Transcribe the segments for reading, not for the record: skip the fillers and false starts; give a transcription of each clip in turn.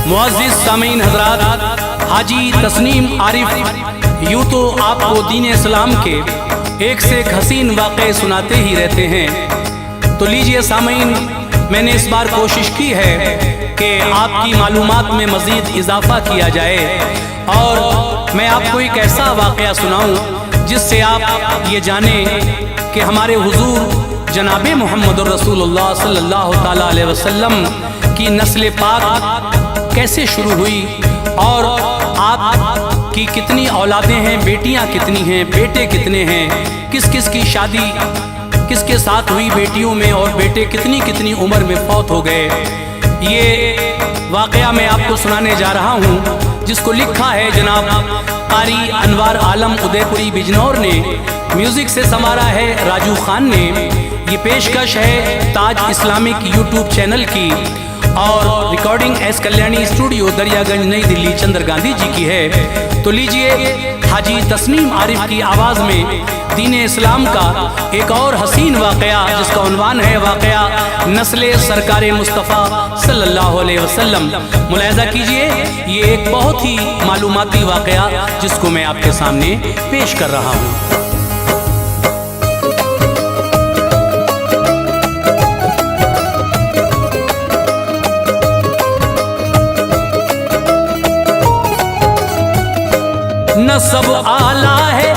मुअज़्ज़िज़ सामीन हज़रात, हाजी तस्नीम आरिफ यूँ तो आपको दीन इस्लाम के एक से एक हसीन वाक़े सुनाते ही रहते हैं। तो लीजिए सामीन, मैंने इस बार कोशिश की है कि आपकी मालूमात में मज़ीद इजाफ़ा किया जाए और मैं आपको एक ऐसा वाक़या सुनाऊँ जिससे आप ये जानें कि हमारे हुज़ूर जनाब मोहम्मद रसूलुल्लाह सल्लल्लाहु ताला अलैहि वसल्लम की नस्ल पाक कैसे शुरू हुई और आप की कितनी औलादें हैं, बेटियां कितनी हैं, बेटे कितने हैं, किस किस की शादी किसके साथ हुई बेटियों में और बेटे कितनी कितनी उम्र में फौत हो गए। ये वाक़या मैं आपको सुनाने जा रहा हूँ जिसको लिखा है जनाब कारी अनवार आलम उदयपुरी बिजनौर ने, म्यूज़िक से संवारा है राजू खान ने। ये पेशकश है ताज इस्लामिक यूट्यूब चैनल की और recording S Kalyani studio Daryaganj नई दिल्ली चंद्र गांधी जी की है। तो लीजिए हाजी तस्नीम आरिफ की आवाज़ में दीन इस्लाम का एक और हसीन वाक़या जिसका उन्वान है वाक़या नस्ल सरकार मुस्तफ़ा सल्लल्लाहु अलैहि वसल्लम। मुलाहिज़ा कीजिए, ये एक बहुत ही मालूमाती वाक़या जिसको मैं आपके सामने पेश कर रहा हूँ। नसब आला है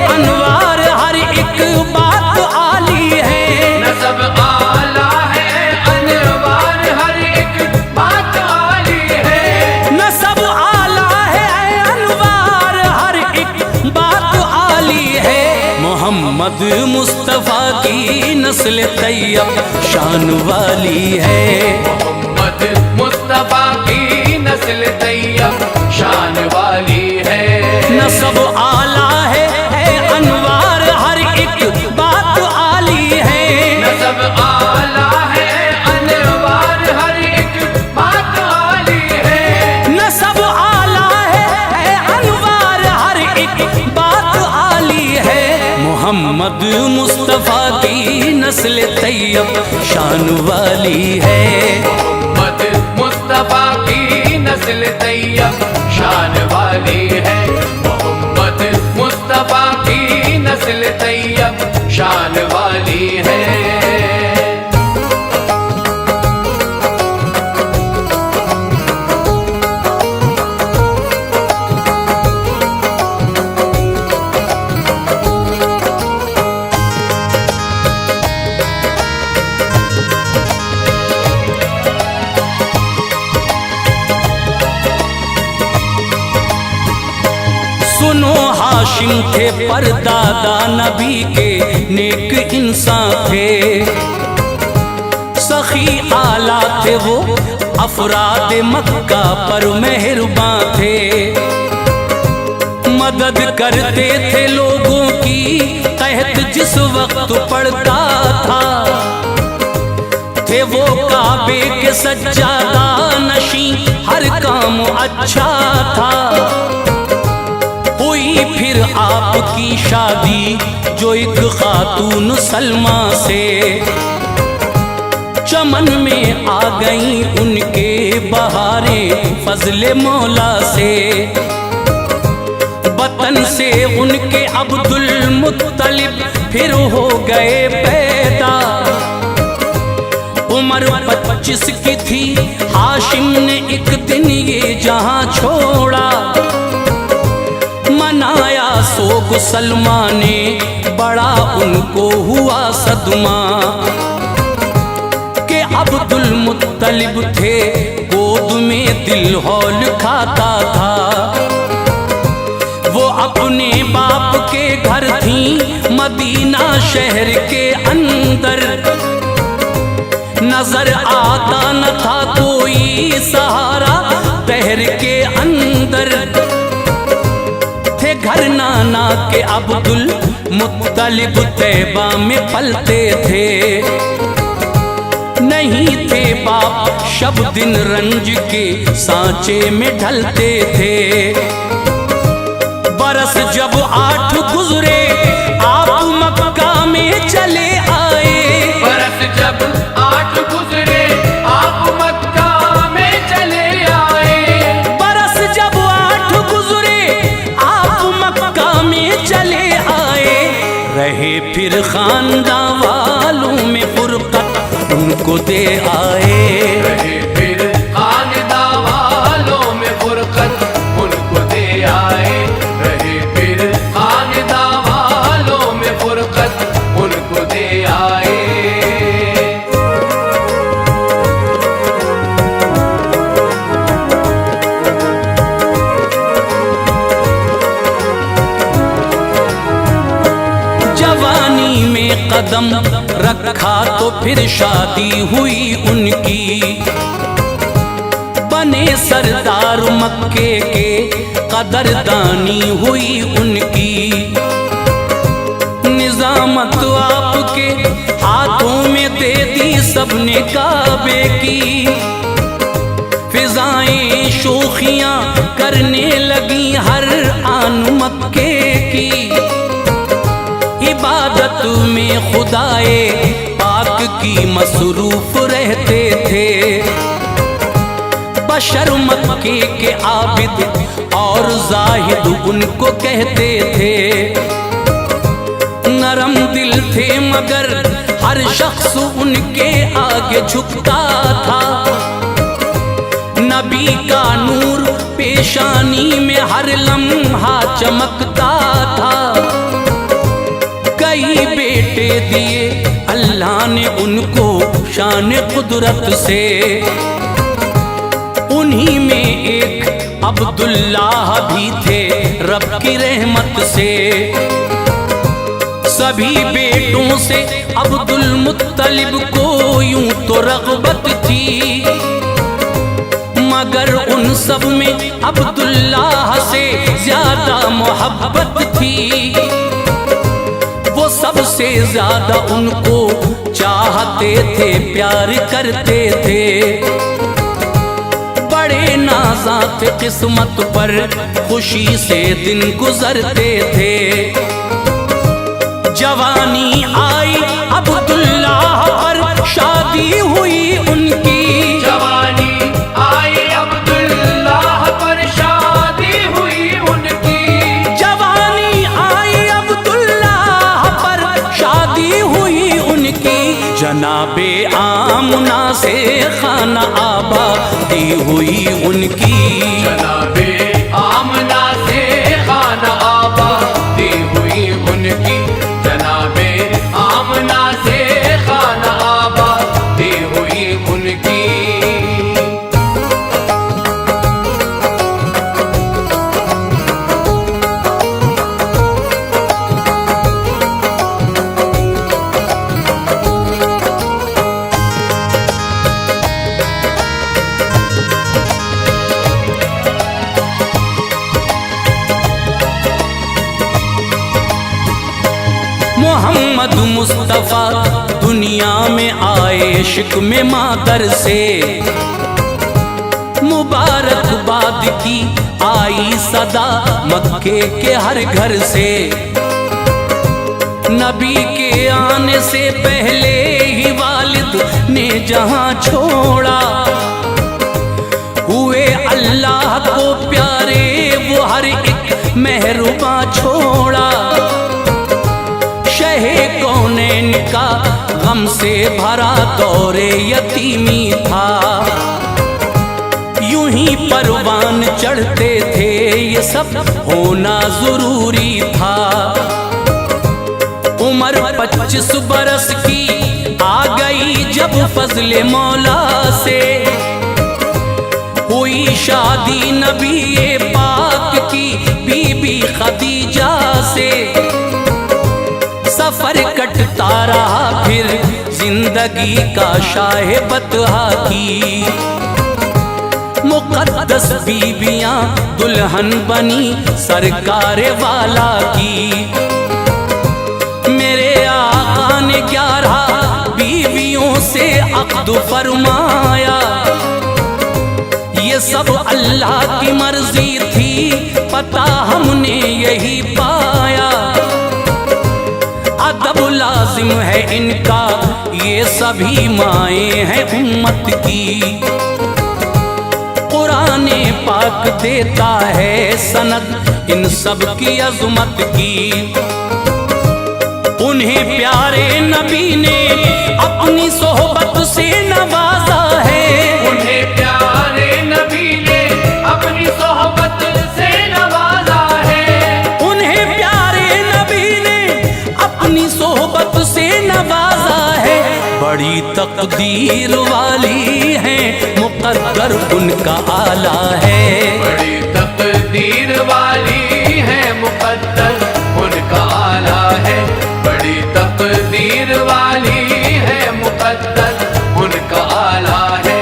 अनवार, हर एक बात आली है। नसब आला है अनवार, हर एक बात आली है। नसब आला है अनवार, हर एक बात आली है। मोहम्मद मुस्तफ़ा की नस्ल तैयब शान वाली है। मोहम्मद मुस्तफ़ा की नस्ल तैयब शान वाली है। नसब आला है अनवार, हर एक बात आली है। नसब आला है अनवार, हर एक बात आली है। नसब आला है अनवार, हर एक बात आली है। मोहम्मद मुस्तफ़ा की नस्ल तैयब शान वाली है। मोहम्मद मुस्तफ़ा की नस्ल तैयब शान वाली है। मोहम्मद मुस्तफ़ा की नस्ल तैयब शान वाली है। सुनो हाशिम थे परदादा नबी के नेक इंसान थे। सखी आला थे वो अफराद मक्का पर मेहरबान थे। मदद करते थे लोगों की कहत जिस वक्त पड़ता था। थे वो काबे के सज्जादा नशी, हर काम अच्छा था। हुई फिर आपकी शादी जो एक खातून सलमा से। चमन में आ गई उनके बहारें फजले मौला से। वतन से उनके अब्दुल मुत्तलिब फिर हो गए पैदा। उम्र 25 की थी, हाशिम ने एक दिन ये जहां छोड़ा। मनाया सोग सलमा ने, बड़ा उनको हुआ सदमा कि अब्दुल मुत्तलिब थे गोद में दिल हौल खाता था। वो अपने बाप के घर थी मदीना शहर के अंदर। नजर आता न था कोई सहारा दहर के अंदर। थे घर नाना के अब्दुल मुत्तलिब तैबा में पलते थे। नहीं थे बाप शब दिन रंज के सांचे में ढलते थे। बरस जब 8 गुजरे आप मक्का में चले आए। बरस जब 8 गुजरे आप मक्का में चले आए। फिर खानदान वालों में फुरकत उनको दे आए। रहे फिर खानदां वालों में फुरकत उनको दे आए। रहे फिर खानदां वालों में फुरकत उनको दे आए। जवानी में कदम रखा तो फिर शादी हुई उनकी, बने सरदार मक्के के कदरदानी हुई उनकी। निजामत आपके हाथों में दे दी सबने काबे की, फिजाएं शोखियां करने लगी हर आन मक्के की। इबादत में खुदाए पाक की मसरूफ रहते थे, बशर मक्के के आबिद और जाहिद उनको कहते थे। नरम दिल थे मगर हर शख्स उनके आगे झुकता था। नबी का नूर पेशानी में हर लम्हा चमकता था। कई बेटे दिए अल्लाह ने उनको शान कुदरत से, उन्हीं में एक अब्दुल्लाह भी थे रब की रहमत से। सभी बेटों से अब्दुल मुत्तलिब को यूं तो रग़बत थी, मगर उन सब में अब्दुल्लाह से ज्यादा मोहब्बत थी। वो सबसे ज्यादा उनको चाहते थे, प्यार करते थे। बड़े नाज़ात किस्मत पर खुशी से दिन गुजरते थे। जवानी आई अब्दुल्लाह पर शादी हुई उनकी। जवानी आई अब्दुल्लाह पर शादी हुई उनकी। जवानी आई अब्दुल्लाह पर शादी हुई उनकी। जनाबे आमना से खाना आबादी हुई उनकी। जनाबे आमना से खाना आबादी हुई उनकी। जनाबे आमना से खाना आबादी हुई उनकी। मोहम्मद मुस्तफ़ा दुनिया में आए इश्क में मादर से, मुबारकबाद की आई सदा मक्के के हर घर से। नबी के आने से पहले ही वालिद ने जहां छोड़ा, हुए अल्लाह को प्यारे वो हर एक मेहरुबा छोड़ा। शहे कौनैन का गम से भरा दौरे यतीमी था, यूं ही परवान चढ़ते थे ये सब होना जरूरी था। उम्र 25 बरस की आ गई जब फजले मौला से, हुई शादी नबी पाक की बीबी खदीजा से। सफर कटता रहा फिर जिंदगी का शाह बतहा की, मुकद्दस बीबियां दुल्हन बनी सरकार वाला की। मेरे आका ने 11 बीवियों से अक़्द फरमाया, ये सब अल्लाह की मर्जी थी, पता हमने यही पाया। अदब लाजिम है इनका, ये सभी माएँ हैं उम्मत की। कुराने पाक देता है सनद इन सब की अज़मत की। उन्हें प्यारे नबी ने अपनी सोहबत से नवाजा है। उन्हें प्यारे नबी ने अपनी सोहबत से नवाजा है। उन्हें प्यारे नबी ने अपनी सोहबत से नवाजा है। बड़ी तकदीर वाली है, मुक़द्दर उनका आला है। बड़ी तकदीर वाली है, मुक़द्दर उनका आला है। बड़ी तकदीर वाली है, मुक़द्दर उनका आला है।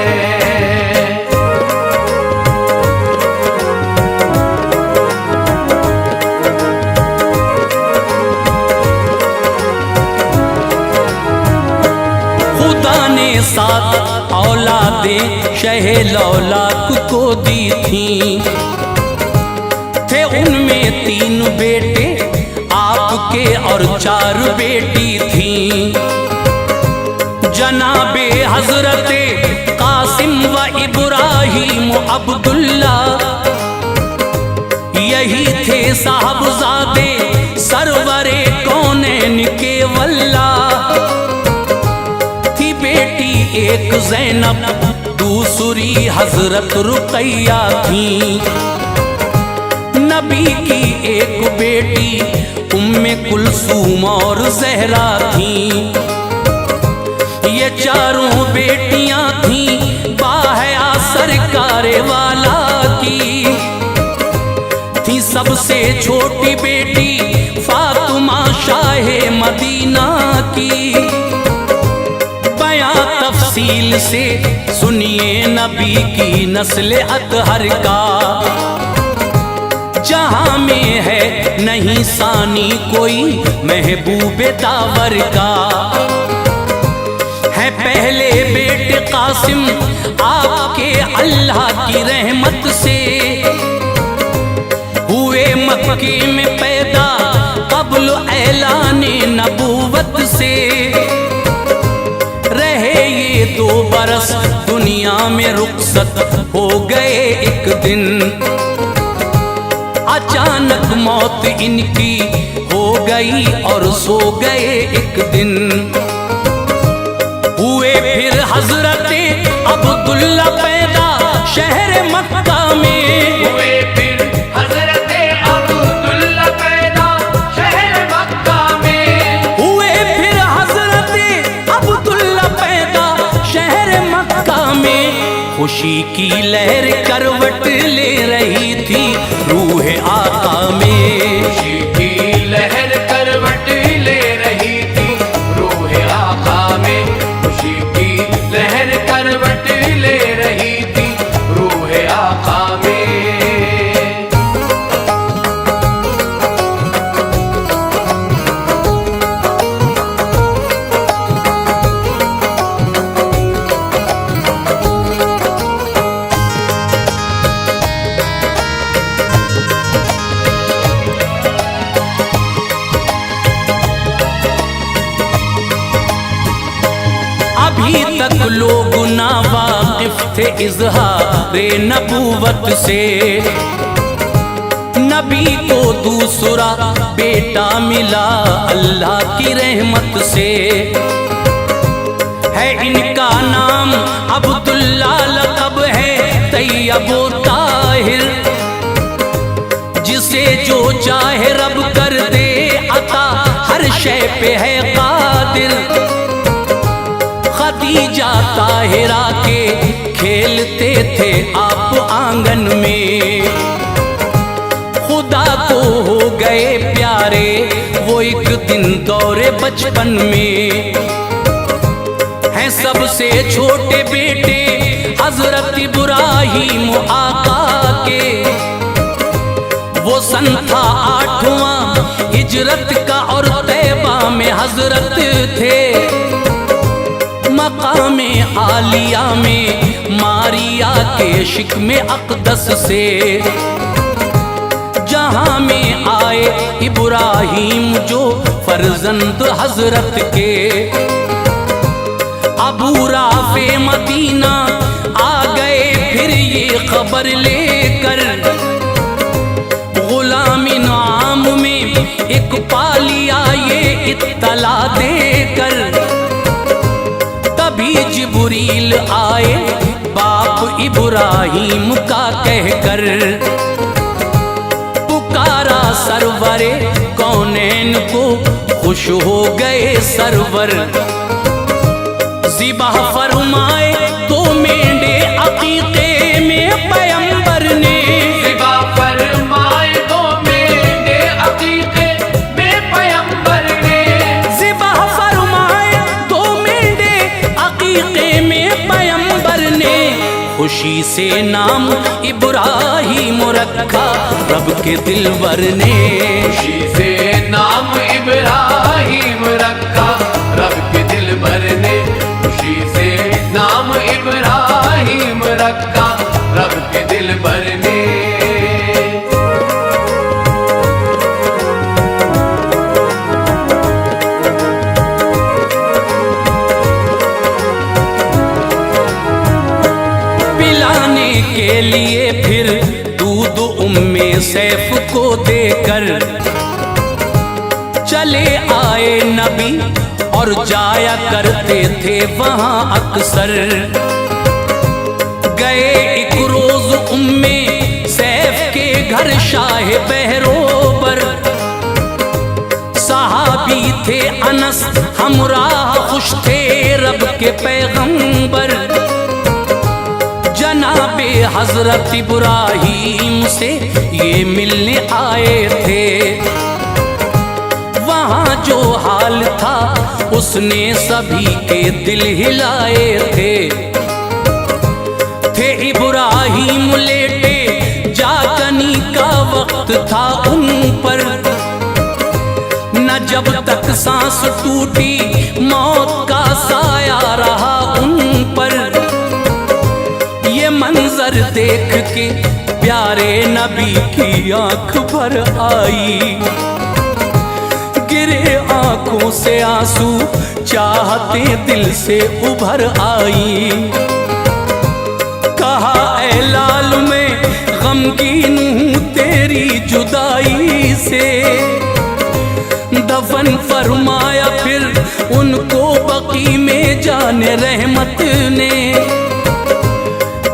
खुदा ने 7 औलादें शहे लौलाक को दी थी। थे उनमें 3 बेटे आपके और 4 बेटी थी। जनाबे हजरते कासिम व इब्राहिम अब्दुल्ला, यही थे साहबजादे सरवरे कौनैन के वल्ला। थी बेटी एक ज़ैनब, दूसरी हजरत रुक़ैया थी। नबी की एक बेटी उम्मे कुलसूम और ज़हरा थी। ये चारों बेटियां थी बाहया सरकारे वाला की। थी सबसे छोटी बेटी फातिमा शाहे मदीना की। बयां तफसील से सुनिए नबी की नस्ल अतहर का। जहां में है नहीं सानी कोई महबूबे दावर का। है पहले बेटे कासिम आपके अल्लाह की रहमत से। हुए मक्के में पैदा क़ब्ल ऐलाने नबूवत से। रहे ये 2 बरस दुनिया में रुखसत हो गए एक दिन। अचानक मौत इनकी हो गई और सो गए एक दिन। हुए फिर हजरते अब्दुल्ला पैदा शहर मक्का में। हुए फिर हजरते अब्दुल्ला पैदा शहर मक्का में। हुए फिर हजरते अब्दुल्ला पैदा शहर मक्का में। खुशी की लहर करवट ले रही थी रूह आका में। खुशी की लहर करवट ले रही थी रूह आका में। खुशी की लहर करवट ले रही थी रूह आका में। अभी तक लोग ना वाकिफ थे इज़हारे नबूवत से। नबी को दूसरा बेटा मिला अल्लाह की रहमत से। है इनका नाम अब्दुल्ला, लक़ब है तैयब ताहिर। जिसे जो चाहे रब कर दे अता, हर शय पे है कादिर। खदीजा ताहिरा के खेलते थे आप आंगन में। खुदा को हो गए प्यारे वो एक दिन दौरे बचपन में। हैं सबसे छोटे बेटे हजरत इब्राहिम आका के। वो सन था 8वां हिजरत का और तैबा में हजरत थे। मकामे आलिया में मारिया के शिकमे अक़दस से। जहां में आए इब्राहिम जो फर्जंद हजरत के। अबू राफ़े मदीना आ गए फिर ये खबर लेकर। गुलाम नाम में एक पालिया ये इत्तला देकर, तभी जिब्रील आए बाप इब्राहिम का कहकर। पुकारा सरवरे कौनैन को, खुश हो गए सरवर। ज़िबा फरमाए दो मेंढे अकीक़े में पैगंबर ने। ज़िबा फरमाए दो मेंढे अकीक़े में पैगंबर ने। ज़िबा फरमाए दो मेंढे अकीक़े में पैगंबर ने। खुशी से नाम इब्राहिम रखा रब के दिलवर ने। खुशी से नाम इब्राहिम रखा रब के दिलबर ने। खुशी से नाम इब्राहिम रखा रब के दिलबर ने। पिलाने के लिए फिर दूध उम्मे सैफ को देकर चले आए नबी, और जाया करते थे वहां अक्सर। गए एक रोज उम्मे सैफ के घर शाह बहरोबर। सहाबी थे अनस हमराह, खुश थे रब के पैगंबर। जनाबे हजरत इब्राहिम से ये मिलने आए थे। वहाँ जो हाल था उसने सभी के दिल हिलाए थे। इब्राहिम लेटे जागनी का वक्त था उन पर। न जब तक सांस टूटी मौत का साया रहा उन पर। ये मंजर देख के प्यारे नबी की आंख भर आई। गिरे आंखों से आंसू चाहते दिल से उभर आई। कहा ऐ लाल मैं गमगीन हूँ तेरी जुदाई से। दफन फरमाया फिर उनको बकी में जाने रहमत ने।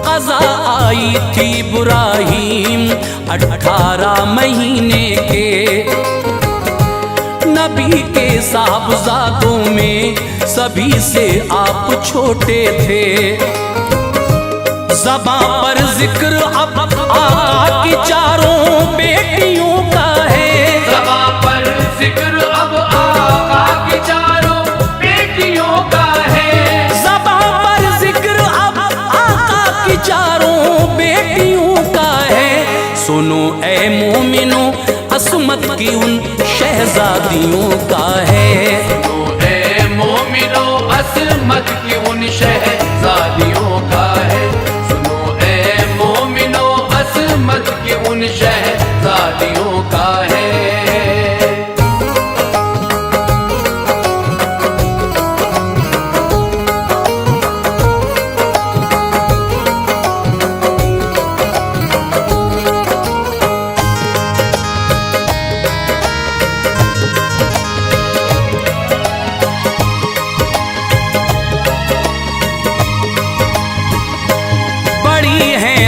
क़ज़ा आई थी इब्राहिम 18 महीने के। नबी के साहबजादों में सभी से आप छोटे थे। ज़बां पर जिक्र अब आका की चारों बेटियों का है। ज़बां पर जिक्र अब आका की चारों बेटियों का है। ज़बां पर जिक्र अब आका की चारों बेटियों का है। सुनो ऐ मोमिनो असमत की उन शहजादियों का है। सुनो ऐ मोमिनो असमत की उन शहजादियों का है। सुनो ऐ मोमिनो असमत की उन शहजादियों का है।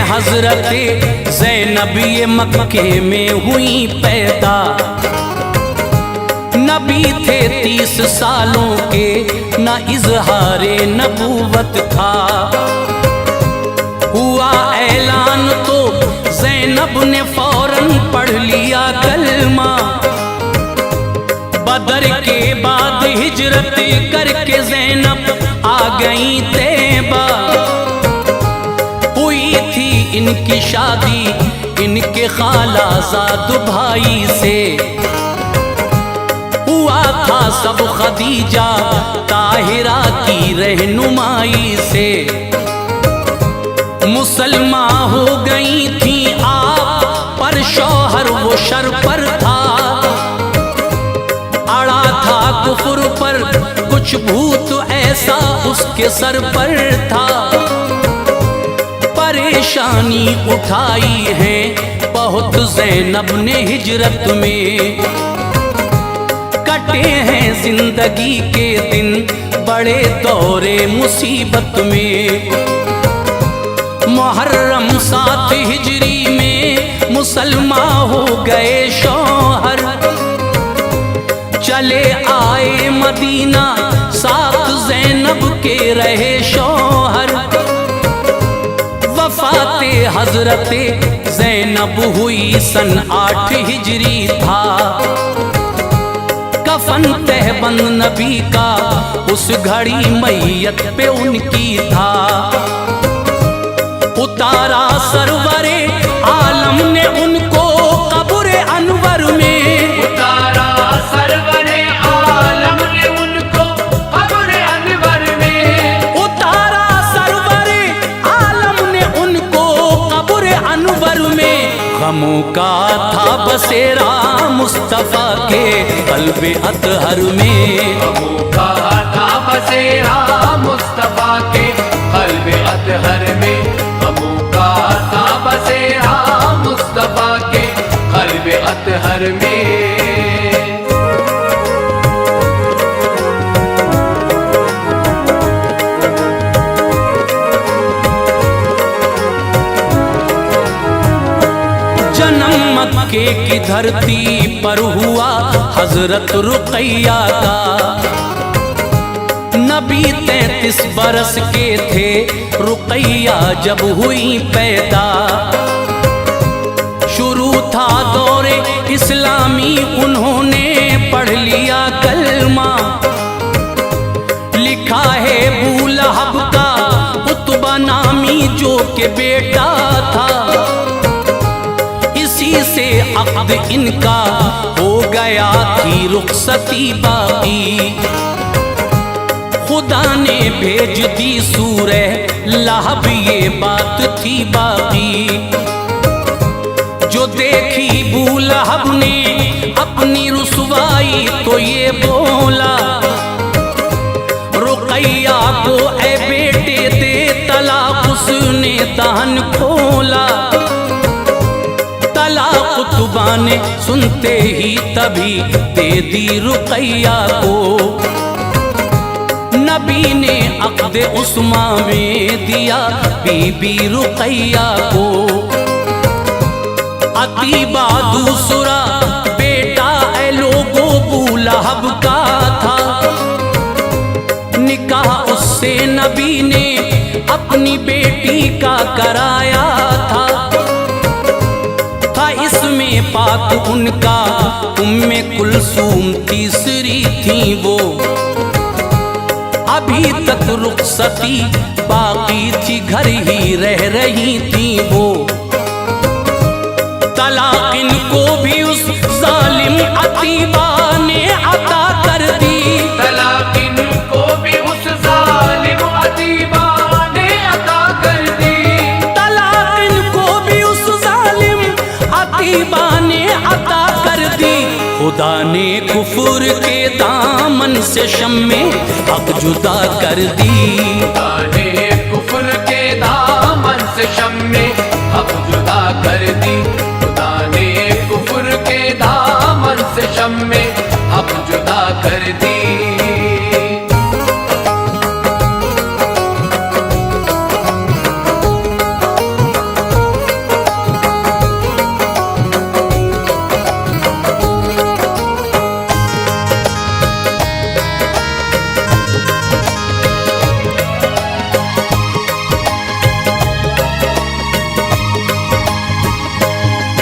हजरत ज़ैनब ये मक्के में हुई पैदा। नबी थे 30 सालों के, न इज़हारे नबूवत था। हुआ ऐलान तो ज़ैनब ने फौरन पढ़ लिया कलमा। बदर के बाद हिजरत करके ज़ैनब आ गई तैबा। इनकी शादी इनके खालाजाद भाई से। हुआ था सब खदीजा ताहिरा की रहनुमाई से। मुसलमान हो गई थी आप, पर शौहर वो शर पर था। अड़ा था कुफ्र पर कुछ भूत ऐसा उसके सर पर था। परेशानी उठाई है बहुत ज़ैनब ने हिजरत में। कट कटे हैं जिंदगी के दिन बड़े दौरे मुसीबत में। मुहर्रम 7 हिजरी में मुसलमान हो गए शौहर, चले आए मदीना साथ ज़ैनब के रहे शौहर। वफ़ाते हज़रते ज़ैनब हुई सन 8 हिजरी था। कफन तहबंद नबी का उस घड़ी मैयत पे उनकी था। उतारा सरवरे आलम ने उनको कब्र अनवर में, उतारा सरवरे आलम ने उनको कब्र अनवर में, उतारा सरवरे आलम ने उनको कब्र अनवर में। गमों का था बसेरा मुस्तफा के क़ल्बे अतहर में, गमों का था बसेरा मुस्तफा के क़ल्बे अतहर में, गमों का था बसेरा मुस्तफा के क़ल्बे अतहर में। जन्म मक्के की धरती पर हुआ हजरत रुक़ैया का। नबी 33 बरस के थे रुक़ैया जब हुई पैदा। शुरू था दौरे इस्लामी, उन्होंने पढ़ लिया कलमा। लिखा है अबू लहब का उतबा नामी जो के बेटा था। इसी से अक़्द इनका हो गया थी रुख़सती बाकी। खुदा ने भेज दी सूरह लहब ये बात थी बाकी। जो देखी अबू लहब ने अपनी रुसवाई तो ये बोला, रुक़ैया को ए बेटे दे तलाक, उसने दान खोला। तलाक उतबा ने सुनते ही तभी दे दी रुक़ैया को। नबी ने अक़्द उस्मा में दिया बीबी रुक़ैया को। अतीबा दूसरा बेटा ए लोगों अबू लहब का था। निकाह उससे नबी ने अपनी बेटी का कराया था। इसमें पाक उनका उम्मे कुलसूम तीसरी थी वो। अभी तक रुख़सती बाकी थी, घर ही रह रही थी वो। तलाक इनको भी उस जालिम अतीबा ने अता कर दी, तलाक इनको भी उस जालिम अतीबा ने अता कर दी, तलाक इनको भी उस जालिम अतीबा ने अता कर दी। खुदा ने कुफर के दामन से शम्मे हक जुदा कर दी। खुदा ने कुफ्र के दामन से शम्मे हक जुदा कर दी। खुदा ने कुफ्र के दामन से शम्मे हक जुदा कर दी।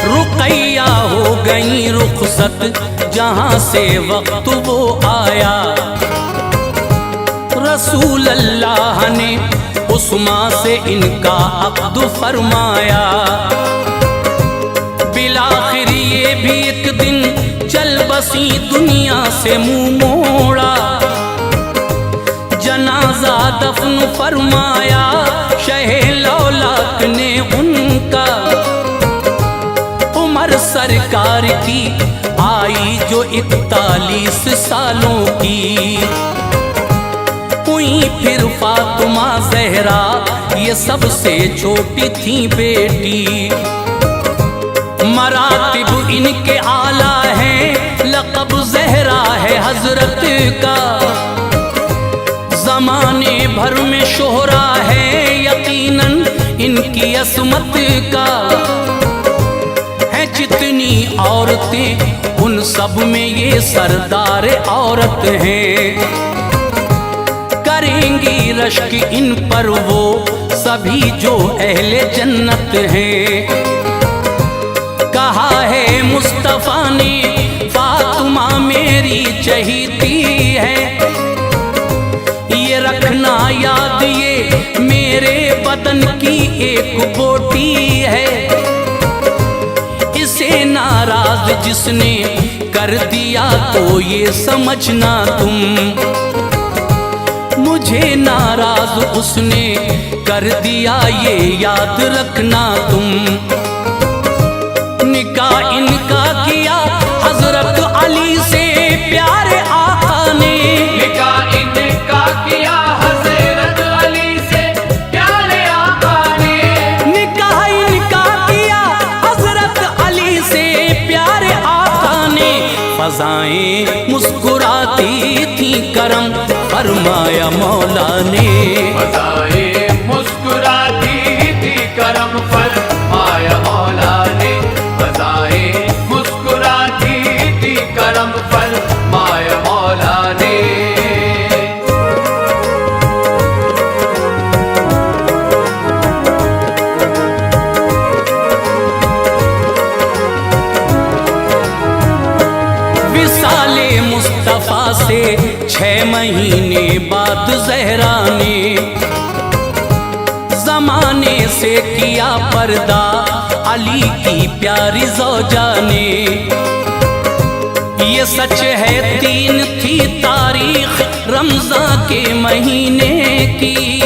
रुक़ैया हो गई रुख़सत जहाँ से वक्त वो आया। रसूल अल्लाह ने उस्मा से इनका अक़्द फरमाया। बिलाखिर ये भी एक दिन चल बसी दुनिया से मुँह मोड़ा। जनाजा दफन फरमाया शहे लौलाक ने उनका। उम्र सरकार की आई जो 41 सालों की हुई। फिर फातिमा ज़हरा ये सबसे छोटी थी बेटी। मरातिब इनके आला हैं, लक़ब ज़हरा है हज़रत हजरत का। जमाने भर में शोहरा है यकीनन इनकी असमत का। है जितनी औरतें उन सब में ये सरदार औरत हैं। करेंगी रश्क इन पर वो सभी जो अहले जन्नत हैं। कहा है मुस्तफ़ा ने फातिमा मेरी चहीती है। ये रखना याद ये मेरे बदन की एक बोटी है। इसे नाराज जिसने कर दिया तो ये समझना तुम। मुझे नाराज उसने कर दिया ये याद रखना तुम। निकाह इनका किया हजरत अली से प्यारे आका ने। निकाह इनका किया हजरत अली से प्यारे आका ने। निकाह इनका किया हजरत अली से प्यारे आका ने। फज़ाएं मुस्कुराती थी करम फरमाया मौला ने। फज़ाएं मुस्कुराती थी करम फरमाया मौला ने। फज़ाएं मुस्कुराती थी करम फरमाया मौला ने। विसाले मुस्तफ़ा से 6 महीने बाद ज़हरा ने ज़माने से किया पर्दा अली की प्यारी ज़ौजा ने। ये सच है 3 थी तारीख रमज़ान के महीने की।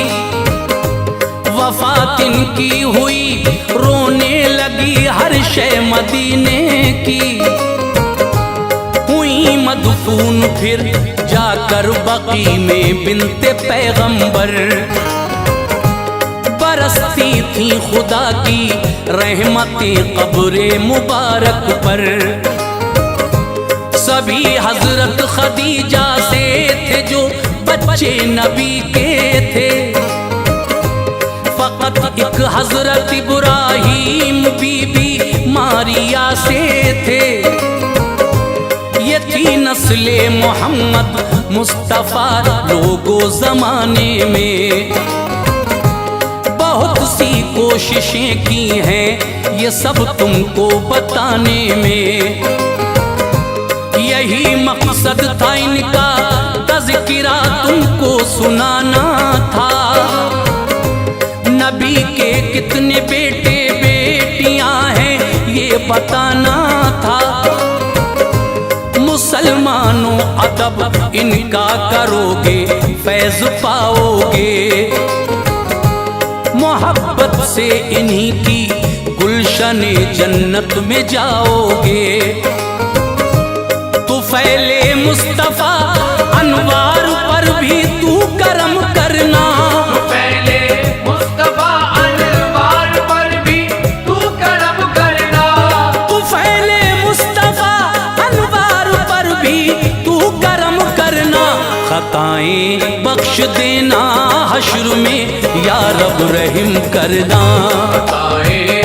वफ़ात इनकी हुई रोने लगी हर शे मदीने की। हुई मदफून फिर जाकर बकी में बिनते पैगंबर। बरसती थी खुदा की रहमतें कब्रे मुबारक पर। सभी हजरत खदीजा से थे जो बच्चे नबी के थे। फकत एक हजरत इब्राहीम बीबी मारिया से थे। ये थी नस्ले मोहम्मद मुस्तफ़ा लोगो ज़माने में। बहुत सी कोशिशें की हैं ये सब तुमको बताने में। यही मकसद था इनका तज़किरा तुमको सुनाना था। नबी के कितने बेटे बेटियां हैं ये बताना था। मुसलमानों अदब इनका करोगे फैज़ पाओगे। मोहब्बत से इन्हीं की गुलशने जन्नत में जाओगे। तो फैले मुस्तफ़ा अनवार पर भी तू करम करना। पहले मुस्तफ़ा अनवार पर भी तू करम करना। तू फैले मुस्तफ़ा अनवार पर भी तू करम करना। खताएं बख्श देना हश्र में या रब रहम करना। खताएं